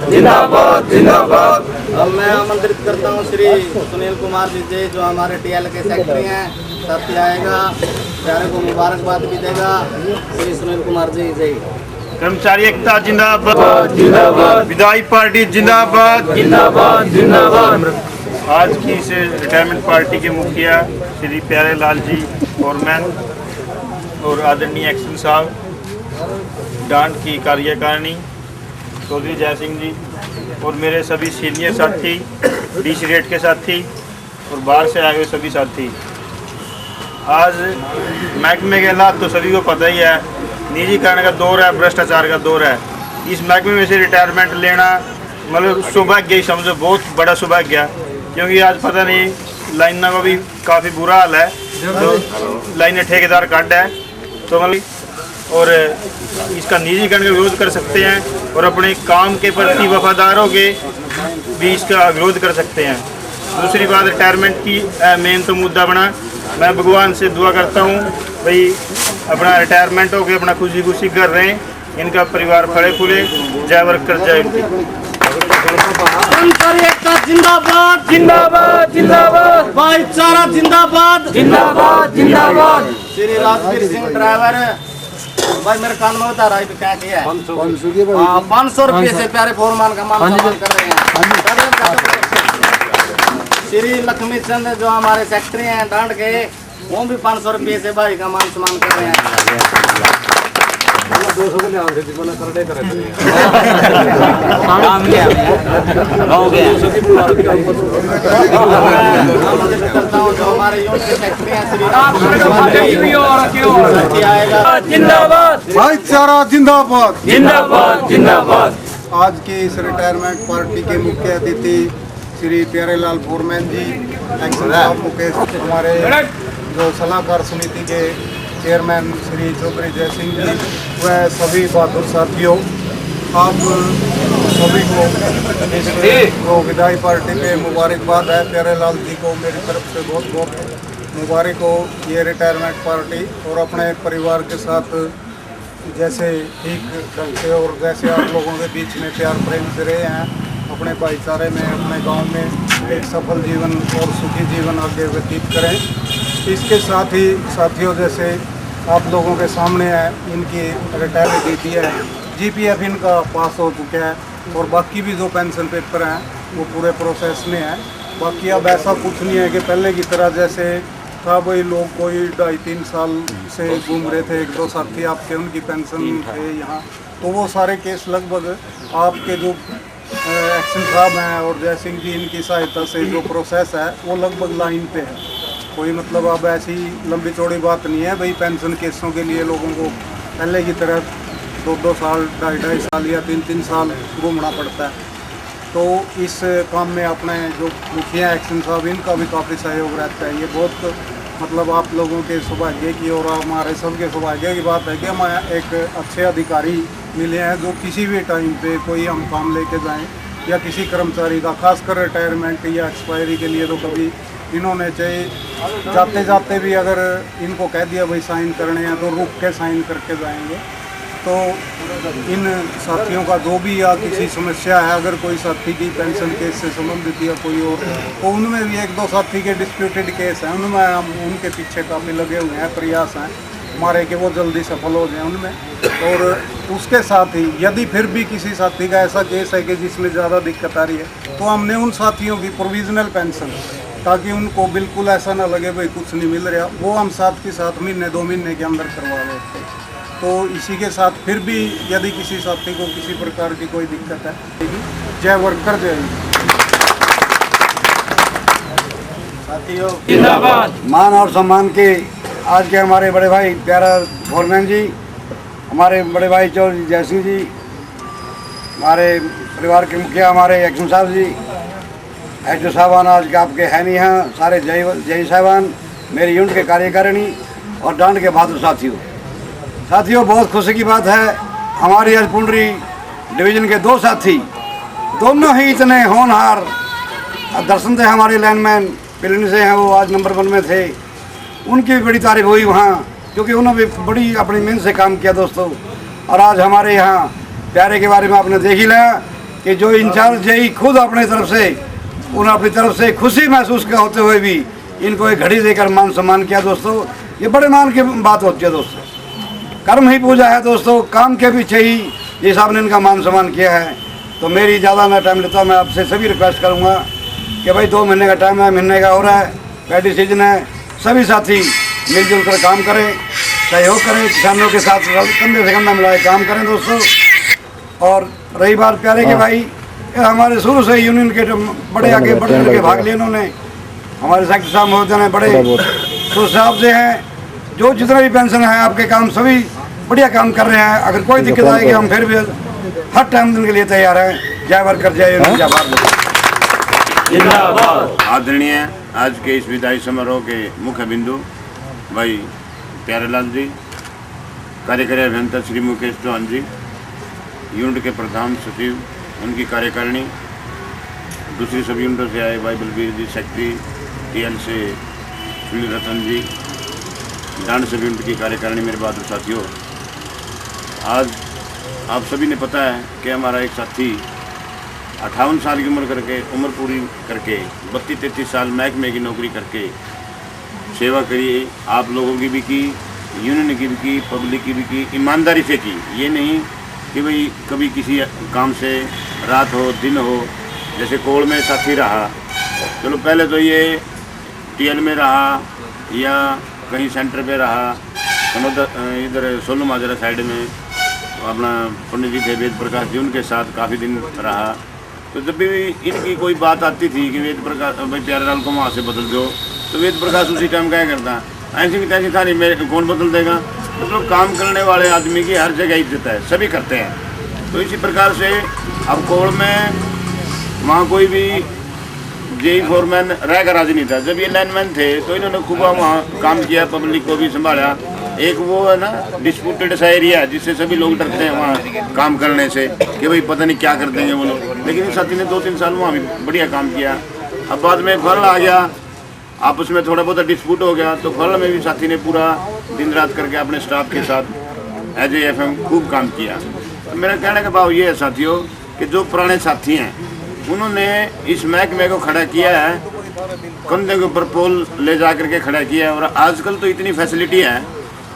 जिंदाबाद जिंदाबाद। अब मैं आमंत्रित करता हूँ श्री सुनील कुमार विजय जो हमारे टीएल के सेक्रेटरी हैं, साथी आएगा, प्यारे को मुबारकबाद भी देगा। श्री सुनील कुमार जी जय। कर्मचारी एकता जिंदाबाद जिंदाबाद। विधायी पार्टी जिंदाबाद जिंदाबाद जिंदाबाद। आज की इस रिटायरमेंट पार्टी के मुखिया श्री प्यारे लाल जी फॉरमैन और आदरणीय एक्शन साहब, डांट की कार्यकारिणी चौधरी जय सिंह जी और मेरे सभी सीनियर साथी, डीसी रेट के साथी और बाहर से आए हुए सभी साथी। आज महकमे के हालात तो सभी को पता ही है, निजीकरण का दौर है, भ्रष्टाचार का दौर है। इस महकमे में से रिटायरमेंट लेना मतलब सौभाग्य ही समझो, बहुत बड़ा सौभाग्य, क्योंकि आज पता नहीं लाइनों का भी काफ़ी बुरा हाल है, तो लाइनें ठेकेदार काट है तो मतलब और इसका निजीकरण का विरोध कर सकते हैं और अपने काम के प्रति वफादार होके भी इसका विरोध कर सकते हैं। दूसरी बात रिटायरमेंट की मेन तो मुद्दा बना, मैं भगवान से दुआ करता हूँ भाई अपना रिटायरमेंट हो के अपना खुशी खुशी कर रहे हैं, इनका परिवार फले फूले। जय वर्कर जय उनकी। जिंदाबाद जिंदाबाद जिंदाबाद। भाईचारा जिंदाबाद जिंदाबाद जिंदाबाद। श्री राजवीर सिंह ड्राइवर भाई मेरे कान में बता रहा है क्या किया है। 500 रुपये से प्यारे फोरमैन का मान सम्मान कर रहे हैं। श्री लक्ष्मी चंद जो हमारे सेक्रेटरी हैं डांट के, वो भी 500 रुपये से भाई का मान सम्मान कर रहे हैं। 200 के ध्यान से जीवन करने करे काम गया हो गया। करता हूँ जो हमारे यूथ के सेक्रेटरी हैं श्री आएगा। जिंदाबाद भाईचारा जिंदाबाद जिंदाबाद जिंदाबाद। आज की इस रिटायरमेंट पार्टी के मुख्य अतिथि श्री प्यारेलाल फॉरमैन जी, एक्शन साहब मुकेश, हमारे जो सलाहकार समिति के चेयरमैन श्री चौधरी जय सिंह जी, वह सभी बहादुर साथियों, आप सभी को विधायी पार्टी पे मुबारकबाद है। प्यारेलाल जी को मेरी तरफ से बहुत बहुत मुबारक हो ये रिटायरमेंट पार्टी, और अपने परिवार के साथ जैसे ठीक ढंग से और जैसे आप लोगों के बीच में प्यार प्रेम से रहे हैं, अपने भाईचारे में अपने गांव में एक सफल जीवन और सुखी जीवन आगे व्यतीत करें। इसके साथ ही साथियों, जैसे आप लोगों के सामने है, इनकी रिटायरमेंट ड्यूटी है, जीपीएफ इनका पास हो चुका है और बाकी भी जो पेंशन पेपर हैं वो पूरे प्रोसेस में है। बाकी अब ऐसा कुछ नहीं है कि पहले की तरह जैसे था भाई लोग कोई 2.5-3 साल से घूम रहे थे, 1-2 साथी आपके उनकी पेंशन थे यहाँ, तो वो सारे केस लगभग आपके जो एक्शन साहब हैं और जय सिंह जी इनकी सहायता से जो प्रोसेस है वो लगभग लाइन पे है। कोई मतलब अब ऐसी लंबी चौड़ी बात नहीं है भाई पेंशन केसों के लिए लोगों को पहले की तरह 2-2 साल 2.5 साल या 3-3 साल घूमना पड़ता है। तो इस काम में अपने जो मुखिया एक्शन साहब, इनका भी काफ़ी सहयोग रहता है। ये बहुत मतलब आप लोगों के सौभाग्य की और हमारे सबके सौभाग्य की बात है कि हम एक अच्छे अधिकारी मिले हैं जो किसी भी टाइम पे कोई हम काम लेके जाएं या किसी कर्मचारी का, खासकर रिटायरमेंट या एक्सपायरी के लिए, तो कभी इन्होंने चाहे जाते जाते भी अगर इनको कह दिया भाई साइन करने हैं तो रुक के साइन करके जाएंगे। तो इन साथियों का जो भी या किसी समस्या है, अगर कोई साथी की पेंशन केस से संबंधित या कोई और, तो उनमें भी 1-2 साथी के डिस्प्यूटेड केस हैं, उनमें हम उनके पीछे काफ़ी लगे हुए हैं, प्रयास हैं हमारे कि वो जल्दी सफल हो जाए उनमें। और उसके साथ ही यदि फिर भी किसी साथी का ऐसा केस है कि जिसमें ज़्यादा दिक्कत आ रही है, तो हमने उन साथियों की प्रोविजनल पेंशन, ताकि उनको बिल्कुल ऐसा ना लगे भाई कुछ नहीं मिल रहा, वो हम साथ के साथ महीने 2 महीने के अंदर करवा लेते हैं। तो इसी के साथ फिर भी यदि किसी साथी को किसी प्रकार की कोई दिक्कत है, जय वर्कर जय। साथियों जिंदाबाद। मान और सम्मान के आज के हमारे बड़े भाई प्यारा फॉरमैन जी, हमारे बड़े भाई चौधरी जय सिंह जी, हमारे परिवार के मुखिया हमारे एक्शन साहब जी, एक्शन साहबान आज के आपके हैं नहीं यहाँ, सारे जय साहबान, मेरी यूनिट के कार्यकारिणी और डांड के बहादुर साथियों, बहुत खुशी की बात है हमारी आज पुंडरी डिवीज़न के 2 साथी, दोनों ही इतने होनहार दर्शन थे हमारे लाइनमैन पिलनी से हैं, वो आज नंबर 1 में थे, उनकी भी बड़ी तारीफ हुई वहाँ, क्योंकि उन्होंने भी बड़ी अपनी मेहनत से काम किया दोस्तों। और आज हमारे यहाँ प्यारे के बारे में आपने देख ही लिया, कि जो इंचार्ज यही खुद अपने तरफ से उन्होंने अपनी तरफ से खुशी महसूस होते हुए भी इनको एक घड़ी देकर मान सम्मान किया दोस्तों। ये बड़े मान की बात होती है दोस्तों, कर्म ही पूजा है दोस्तों, काम के पीछे ही ये साहब ने इनका मान सम्मान किया है। तो मेरी ज़्यादा ना टाइम लेता, मैं आपसे सभी रिक्वेस्ट करूँगा कि भाई 2 महीने का टाइम है, महीने का हो रहा है, पैडी सीजन है, सभी साथी मिलजुल कर काम करें, सहयोग करें, किसानों के साथ कंधे से कंधा मिलाए काम करें दोस्तों। और रही बात प्यारे के भाई, हमारे शुरू से यूनियन के बड़े आगे बढ़ चढ़ के भाग लिए इन्होंने, हमारे सेक्रेटरी साहब महोदय ने बड़े सुझाव से हैं। जो जितना भी पेंशन है आपके काम सभी बढ़िया काम कर रहे हैं। अगर कोई दिक्कत आएगी हम फिर भी हर टाइम दिन के लिए तैयार हैं। जय वर्कर जय यूनियन जय भारत। जिंदाबाद। आदरणीय आज के इस विदाई समारोह के मुख्य बिंदु भाई प्यारेलाल जी, कार्यकारी अभियंता श्री मुकेश चौहान जी, यूनिट के प्रधान सचिव, उनकी कार्यकारिणी, दूसरी सब यूनिटों से आए भाई बलबीर जी, सेक्रेटरी टीएल से सुनील रतन जी, डांड सब यूनिट की कार्यकारिणी, मेरे बहादुर साथियों। आज आप सभी ने पता है कि हमारा एक साथी 58 साल की उम्र पूरी करके 32-33 साल महकमे की नौकरी करके सेवा करी, आप लोगों की भी की, यूनियन की भी की, पब्लिक की भी की, ईमानदारी से की। ये नहीं कि भाई कभी किसी काम से रात हो दिन हो, जैसे कोल में साथी रहा, चलो पहले तो ये टीएल में रहा या कहीं सेंटर पे रहा, इधर सोनू माजरा साइड में अपना पंडित जी थे वेद प्रकाश जी, उनके साथ काफ़ी दिन रहा। तो जब भी इनकी कोई बात आती थी कि वेद प्रकाश भाई प्यारेलाल को वहाँ से बदल दो, तो वेद प्रकाश उसी टाइम क्या करता, ऐसी की तैसी था नहीं, मेरे कौन बदल देगा। मतलब काम करने वाले आदमी की हर जगह इज्जत है, सभी करते हैं। तो इसी प्रकार से अब कोल में वहाँ कोई भी जेई फोरमैन रहकर राजी नहीं था। जब ये लाइनमैन थे तो इन्होंने खूब वहाँ काम किया, पब्लिक को भी संभाला। एक वो है ना डिस्प्यूटेड सा एरिया जिससे सभी लोग डरते हैं वहाँ काम करने से कि भाई पता नहीं क्या कर देंगे वो लोग, लेकिन इस साथी ने 2-3 साल वहाँ भी बढ़िया काम किया। अब बाद में फल आ गया, आपस में थोड़ा बहुत डिस्प्यूट हो गया, तो फल में भी साथी ने पूरा दिन रात करके अपने स्टाफ के साथ एज ए FM खूब काम किया। तो मेरा कहने का भाव ये है साथियों कि जो पुराने साथी हैं उन्होंने इस महकमे को खड़ा किया है, कंधे के ऊपर पोल ले जा करके खड़ा किया है। और आजकल तो इतनी फैसिलिटी है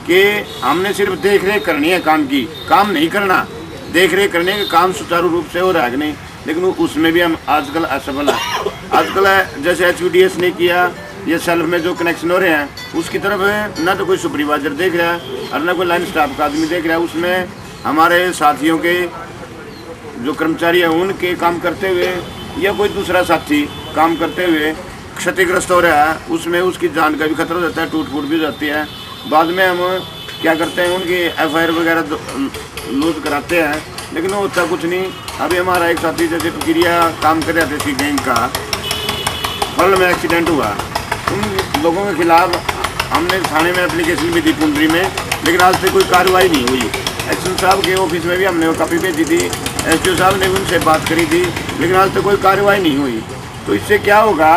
कि हमने सिर्फ देख रेख करनी है काम की, काम नहीं करना, देख रेख करनी है कि काम सुचारू रूप से हो रहा है कि नहीं। लेकिन उसमें भी हम आजकल असफल हैं। आजकल जैसे HVDS ने किया, ये सेल्फ में जो कनेक्शन हो रहे हैं उसकी तरफ ना तो कोई सुपरवाइजर देख रहा है और ना कोई लाइन स्टाफ का आदमी देख रहा है। उसमें हमारे साथियों के जो कर्मचारी हैं उनके काम करते हुए या कोई दूसरा साथी काम करते हुए क्षतिग्रस्त हो रहा है, उसमें उसकी जान का भी खतरा रहता है, टूट फूट भी जाती है। बाद में हम क्या करते हैं, उनकी FIR वगैरह लूज कराते हैं, लेकिन वो होता कुछ नहीं। अभी हमारा एक साथी जैसे प्रक्रिया काम कर रहे थे इसकी गैंग का, फल में एक्सीडेंट हुआ, उन लोगों के खिलाफ हमने थाने में एप्लीकेशन भी दी पुंडरी में, लेकिन आज तक कोई कार्रवाई नहीं हुई। एक्शन साहब के ऑफिस में भी हमने वो कॉपी भेजी थी, SDO साहब ने भी उनसे बात करी थी, लेकिन आज तक कोई कार्रवाई नहीं हुई। तो इससे क्या होगा,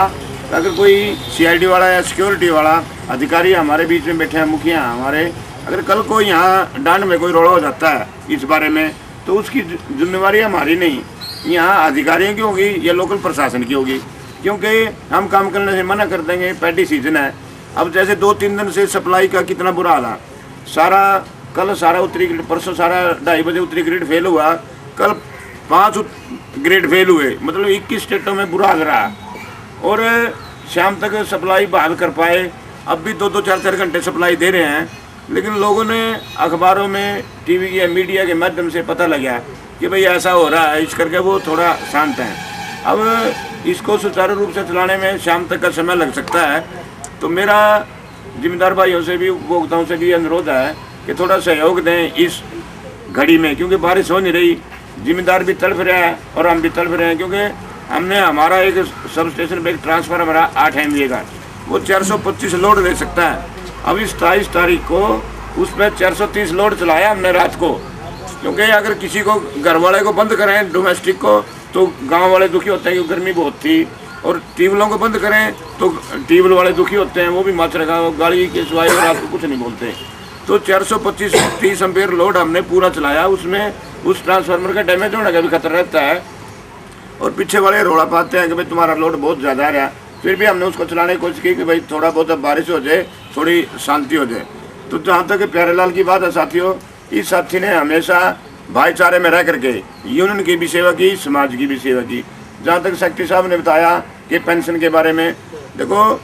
अगर कोई CID वाला या सिक्योरिटी वाला अधिकारी हमारे बीच में बैठे हैं, मुखिया हमारे, अगर कल को यहाँ डांड में कोई रोड़ा हो जाता है इस बारे में, तो उसकी जिम्मेवारी हमारी नहीं, यहाँ अधिकारियों की होगी या लोकल प्रशासन की होगी। क्योंकि हम काम करने से मना कर देंगे, पैडी सीजन है। अब जैसे 2-3 दिन से सप्लाई का कितना बुरा हाल है, सारा कल सारा उत्तरी ग्रिड, परसों सारा 2:30 बजे उत्तरी ग्रिड फेल हुआ, कल 5 ग्रिड फेल हुए, मतलब 21 स्टेटों में बुरा हाल रहा। और शाम तक सप्लाई बहाल कर पाए, अब भी 2-2, 4-4 घंटे सप्लाई दे रहे हैं। लेकिन लोगों ने अखबारों में, TV या मीडिया के माध्यम से पता लगा कि भाई ऐसा हो रहा है, इस करके वो थोड़ा शांत हैं। अब इसको सुचारू रूप से चलाने में शाम तक का समय लग सकता है। तो मेरा जिम्मेदार भाइयों से भी, उपभोक्ताओं से भी अनुरोध है कि थोड़ा सहयोग दें इस घड़ी में, क्योंकि बारिश हो नहीं रही, जिम्मेदार भी तड़फ रहे हैं और हम भी तड़फ रहे हैं। क्योंकि हमने हमारा एक सब स्टेशन पर एक ट्रांसफार्मर है 8 MVA का, वो 425 लोड ले सकता है। अभी 27 तारीख को उस पर 430 लोड चलाया हमने रात को, क्योंकि अगर किसी को घर वाले को बंद करें डोमेस्टिक को तो गांव वाले दुखी होते हैं क्योंकि गर्मी बहुत थी, और ट्यूबवेलों को बंद करें तो ट्यूबवेल वाले दुखी होते हैं, वो भी मच रखा, गाड़ी के सिवाय और आपको कुछ नहीं बोलते। तो 425-30 एम्पेयर लोड हमने पूरा चलाया, उसमें उस ट्रांसफार्मर का डैमेज होने का भी खतरा रहता है। और पीछे वाले रोड़ा पाते हैं कि भाई तुम्हारा लोड बहुत ज़्यादा है। फिर भी हमने उसको चलाने की कोशिश की कि भाई थोड़ा बहुत बारिश हो जाए, थोड़ी शांति हो जाए। तो जहाँ तक प्यारेलाल की बात है साथियों, इस साथी ने हमेशा भाईचारे में रह करके यूनियन की भी सेवा की, समाज की भी सेवा की। जहाँ तक सेक्रेटरी साहब ने बताया कि पेंशन के बारे में, देखो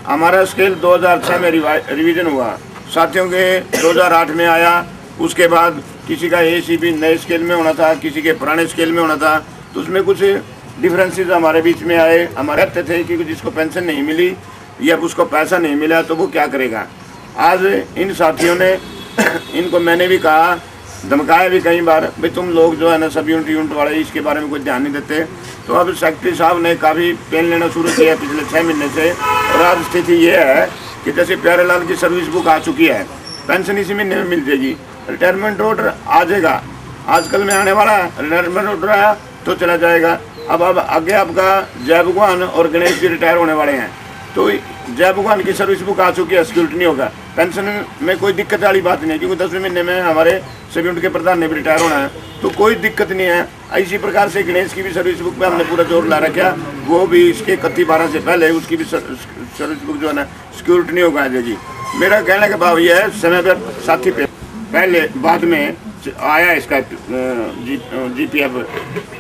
हमारा स्केल 2006 में रिवीजन हुआ, साथियों के 2008 में आया। उसके बाद किसी का ACP नए स्केल में होना था, किसी के पुराने स्केल में होना था, तो उसमें कुछ डिफरेंसेस हमारे बीच में आए। हमारे कहते थे कि जिसको पेंशन नहीं मिली या उसको पैसा नहीं मिला तो वो क्या करेगा। आज इन साथियों ने इनको मैंने भी कहा, धमकाया भी कई बार, भाई तुम लोग जो है ना सब यूनिट वाले इसके बारे में कोई ध्यान नहीं देते। तो अब सेक्रेटरी साहब ने काफ़ी पेन लेना शुरू किया पिछले 6 महीने से। और आज स्थिति ये है कि जैसे प्यारेलाल की सर्विस बुक आ चुकी है, पेंशन इसी महीने में मिल जाएगी, रिटायरमेंट ऑर्डर आ जाएगा, आजकल में आने वाला है, रिटायरमेंट ऑर्डर आया तो चला जाएगा। अब आगे आपका जय भगवान और गणेश जी रिटायर होने वाले हैं, तो जय भगवान की सर्विस बुक आ चुकी है, सिक्योरिटी नहीं होगा। पेंशन में कोई दिक्कत वाली बात नहीं है, क्योंकि 10वें महीने में हमारे सभी यूनिट के प्रधान ने भी रिटायर होना है, तो कोई दिक्कत नहीं है। इसी प्रकार से गणेश की भी सर्विस बुक में हमने पूरा जोर ला रखा, वो भी इसके 31/12 से पहले उसकी भी सर्विस बुक जो है ना सिक्योरिटी नहीं होगा जाएगी। मेरा कहने का भाव यह है, समय पर साथी पे पहले बाद में आया इसका GPF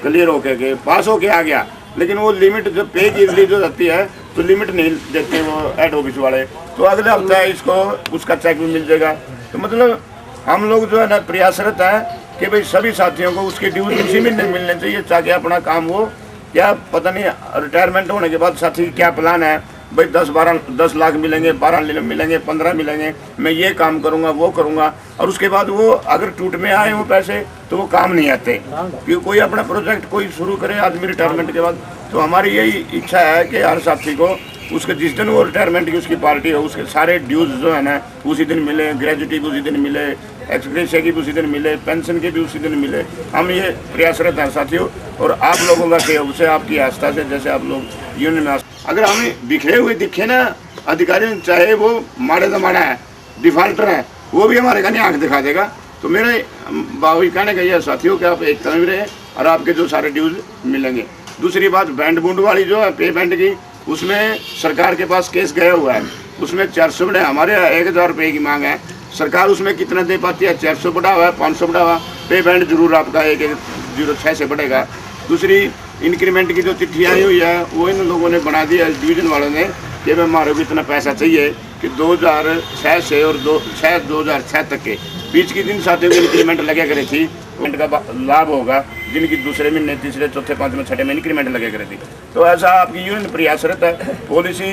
क्लियर होके के पास होके आ गया, लेकिन वो लिमिट जो पे की रिलीज हो जाती है तो लिमिट नहीं देते वो हेड ऑफिस वाले। तो अगले हफ्ते इसको उसका चेक भी मिल जाएगा। तो मतलब हम लोग जो है ना प्रयासरत है कि भाई सभी साथियों को उसके ड्यूज इसी महीने मिलने चाहिए, ताकि अपना काम वो क्या पता नहीं रिटायरमेंट होने के बाद साथी क्या प्लान है, भाई 10 लाख मिलेंगे, 12 मिलेंगे, 15 मिलेंगे, मैं ये काम करूँगा वो करूँगा। और उसके बाद वो अगर टूट में आए वो पैसे तो वो काम नहीं आते, क्योंकि कोई अपना प्रोजेक्ट कोई शुरू करे आदमी रिटायरमेंट के बाद। तो हमारी यही इच्छा है कि हर साथी को उसके जिस दिन वो रिटायरमेंट की उसकी पार्टी हो, उसके सारे ड्यूज जो है ना उसी दिन मिले, ग्रेजुटी भी उसी दिन मिले, एक्सग्रेशिया की भी उसी दिन मिले, पेंशन के भी उसी दिन मिले। हम ये प्रयासरत हैं साथियों, और आप लोगों का सहयोग से, आपकी आस्था से, जैसे आप लोग यूनियन में अगर हमें बिखरे हुए दिखे ना अधिकारी, चाहे वो माड़े दमाड़ा है, डिफाल्टर है, वो भी हमारे का नहीं आँख दिखा देगा। तो मेरे बाबू कहने का यह साथियों कि आप एक तरह रहे और आपके जो सारे ड्यूज मिलेंगे। दूसरी बात बैंड बूंड वाली जो है पे बैंड की, उसमें सरकार के पास केस गया हुआ है, उसमें 400 बढ़े, हमारे 1000 रुपये की मांग है, सरकार उसमें कितना दे पाती है, 400 बढ़ा हुआ है, 500 बढ़ा हुआ, पे बैंड जरूर आपका 106 से बढ़ेगा। दूसरी इंक्रीमेंट की जो चिट्ठी आई हुई है वो इन लोगों ने बना दिया डिवीजन वालों ने कि हमारे को इतना पैसा चाहिए कि 2006 से और 2006 तक के बीच की दिन साथियों की इंक्रीमेंट लगे करे थी, का लाभ होगा जिनकी दूसरे महीने, तीसरे, चौथे, 5वें, 6वें में इंक्रीमेंट लगे करे थी। तो ऐसा आपकी यूनियन प्रयासरत है, पॉलिसी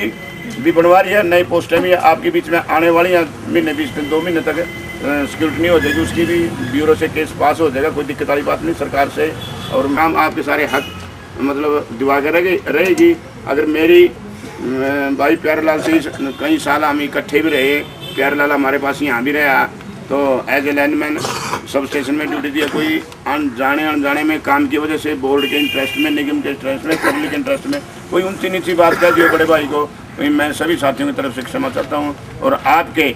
भी बनवा रही है, नई पोस्टें भी आपके बीच में आने वाली हैं, महीने 20 दिन 2 महीने तक सिक्योरिटी नहीं हो जाएगी, उसकी भी ब्यूरो से केस पास हो जाएगा, कोई दिक्कत वाली बात नहीं सरकार से। और मैम आपके सारे हक मतलब दिवा कर रहेगी। अगर मेरी भाई प्यारेलाल से कई साल हम इकट्ठे भी रहे, प्यारेलाल हमारे पास यहाँ भी रहा, तो as a lineman substation में ड्यूटी दी है। कोई अनजाने में काम की वजह से बोर्ड के इंटरेस्ट में, निगम के इंटरेस्ट में, पब्लिक इंटरेस्ट में कोई ऊंची नीची बात कर दी हो बड़े भाई को, तो मैं सभी साथियों की तरफ से क्षमा चाहता हूँ। और आपके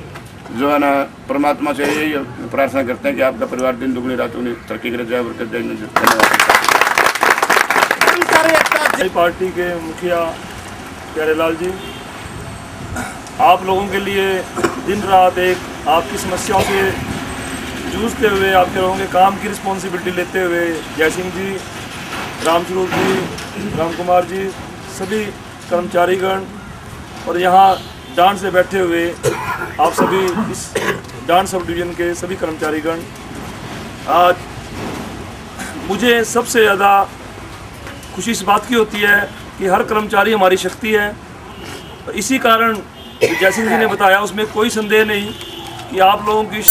जो है ना परमात्मा से यही प्रार्थना करते हैं कि आपका परिवार दिन दुगनी रात दुगनी तरक्की करे, जय बरकत, जय धन्यवाद। पार्टी के मुखिया प्यारेलाल जी, आप लोगों के लिए दिन रात एक आपकी समस्याओं से जूझते हुए, आपके लोगों के काम की रिस्पॉन्सिबिलिटी लेते हुए जय सिंह जी, रामस्वरूप जी, राम कुमार जी, सभी कर्मचारीगण और यहाँ डांड से बैठे हुए आप सभी इस डांड सब डिवीज़न के सभी कर्मचारीगण, आज मुझे सबसे ज़्यादा खुशी इस बात की होती है कि हर कर्मचारी हमारी शक्ति है। इसी कारण जय सिंह जी ने बताया, उसमें कोई संदेह नहीं कि आप लोगों की